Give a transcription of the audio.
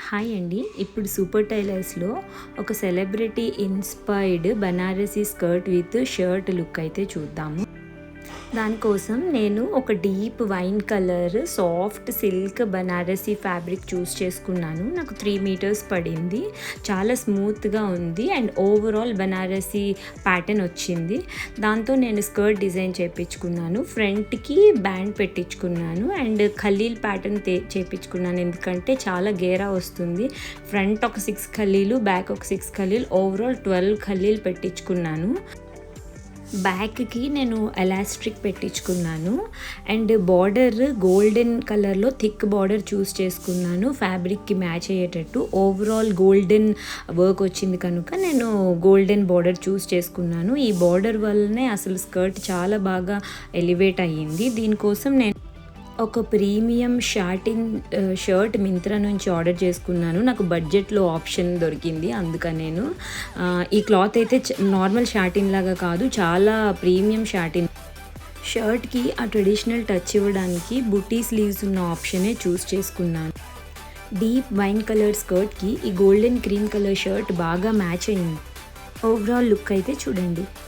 Hi అండి. ఇప్పుడు super టైలర్స్లో ఒక celebrity inspired Banarasi skirt with shirt look అయితే చూద్దాము. దానికోసం నేను ఒక deep wine colour soft silk Banarasi fabric choose చేసుకున్నాను. నాకు 3 మీటర్స్ పడింది. చాలా స్మూత్గా ఉంది అండ్ ఓవరాల్ బనారసీ ప్యాటర్న్ వచ్చింది. దాంతో నేను స్కర్ట్ డిజైన్ చేయించుకున్నాను. ఫ్రంట్కి బ్యాండ్ పెట్టించుకున్నాను అండ్ ఖలీల్ ప్యాటర్న్ చేయించుకున్నాను. ఎందుకంటే చాలా గేరా వస్తుంది. ఫ్రంట్ ఒక 6 ఖలీలు, బ్యాక్ ఒక 6 ఖలీలు, ఓవరాల్ 12 ఖలీలు పెట్టించుకున్నాను. బ్యాక్కి నేను ఎలాస్టిక్ పెట్టించుకున్నాను అండ్ బార్డర్ గోల్డెన్ కలర్లో థిక్ బార్డర్ చూస్ చేసుకున్నాను. ఫ్యాబ్రిక్కి మ్యాచ్ అయ్యేటట్టు ఓవరాల్ గోల్డెన్ వర్క్ వచ్చింది కనుక నేను గోల్డెన్ బార్డర్ చూస్ చేసుకున్నాను. ఈ బార్డర్ వల్లనే అసలు స్కర్ట్ చాలా బాగా ఎలివేట్ అయ్యింది. దీనికోసం నేను ఒక ప్రీమియం షర్ట్ మింత్రా నుంచి ఆర్డర్ చేసుకున్నాను. నాకు బడ్జెట్లో ఆప్షన్ దొరికింది. అందుకని నేను ఈ క్లాత్ అయితే నార్మల్ షాటిన్ లాగా కాదు, చాలా ప్రీమియం షాటిన్. షర్ట్కి ఆ ట్రెడిషనల్ టచ్ ఇవ్వడానికి బుటీ స్లీవ్స్ ఉన్న ఆప్షనే చూస్ చేసుకున్నాను. డీప్ వైన్ కలర్ స్కర్ట్కి ఈ గోల్డెన్ క్రీమ్ కలర్ షర్ట్ బాగా మ్యాచ్ అయింది. ఓవరాల్ లుక్ అయితే చూడండి.